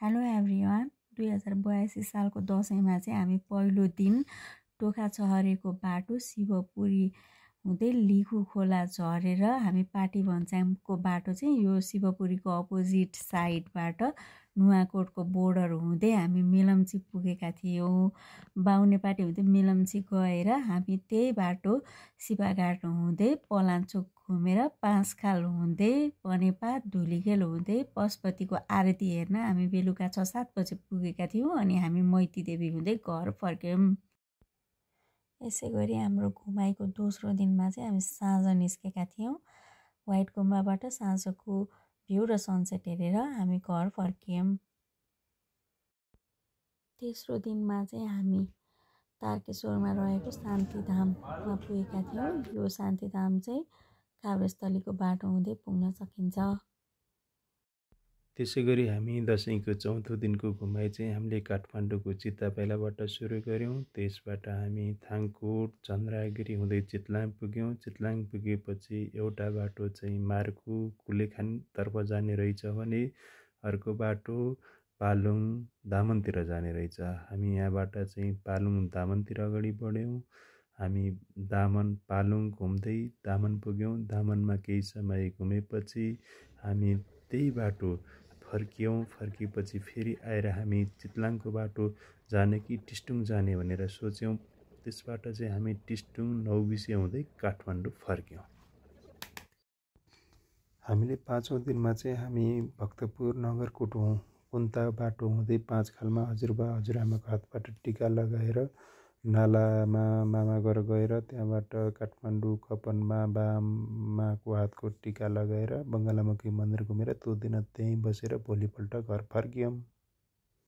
Hello everyone 2082 सालको दसैँमा चाहिँ हामी पहिलो दिन टोखा चहरेको बाटो शिवपुरी हुँदै लिखु खोला झरेर हामी पाटी भन्ज्याङको बाटो चाहिँ यो शिवपुरीको अपोजिट साइडबाट नुवाकोटको बोर्डर हुँदै हामी मेलम्ची पुगेका थियौँ। बाहुनेपाटी हुँदै मेलम्ची गएर हामी त्यही बाटो शिवाघाट हुँदै पलाञ्चोक घुमेर पाँचखाल हुँदै पनेपा धुलीखेल हुँदै पशुपतिको आरती हेर्न हामी बेलुका 6-7 बजे पुगेका थियौँ अनि हामी मैती देवी हुँदै घर फर्क्यौँ। यसै गरी हाम्रो घुमाइको दोस्रो दिनमा चाहिँ हामी साँझ निस्केका थियौँ। व्हाइट गुम्बाबाट साँझको भ्यू र सनसेट हेरेर हामी घर फर्क्यौँ। तेस्रो दिनमा चाहिँ हामी तारकेश्वरमा रहेको शान्तिधाममा पुगेका थियौँ। यो शान्तिधाम चाहिँ काभ्रेस्थलीको बाटो हुँदै पुग्न सकिन्छ। त्यसै गरी हामी दसैँको चौथो दिनको घुमाइ चाहिँ हामीले काठमाडौँको चित्तापाइलाबाट सुरु गऱ्यौँ। त्यसबाट हामी थाङकोट चन्द्रागिरी हुँदै चितलाङ पुग्यौँ। चितलाङ पुगेपछि एउटा बाटो चाहिँ मार्कु कुलेखानतर्फ जाने रहेछ भने अर्को बाटो पालुङ दामनतिर जाने रहेछ। हामी यहाँबाट चाहिँ पालुङ दामनतिर अगाडि बढ्यौँ। हामी दामन पालुङ घुम्दै दामन पुग्यौँ। दामनमा केही समय घुमेपछि हामी त्यही बाटो फर्किएपछि फेरि आएर हामी चितलाङको बाटो जाने कि टिस्टुङ जाने भनेर सोच्यौँ। त्यसबाट चाहिँ हामी टिस्टुङ नौबिसे हुँदै काठमाडौँ फर्क्यौँ। हामीले पाँचौँ दिनमा चाहिँ हामी भक्तपुर नगरकोट कुन्ता बाटो हुँदै पाँचखालमा हजुरबा हजुरआमाको हातबाट टिका लगाएर नालामा मामा घर गएर त्यहाँबाट काठमाडौँ कपनमा बामाको हातको टिका लगाएर बङ्गालामुखी मन्दिर घुमेर त्यो दिन त्यहीँ बसेर भोलिपल्ट घर फर्क्यौँ।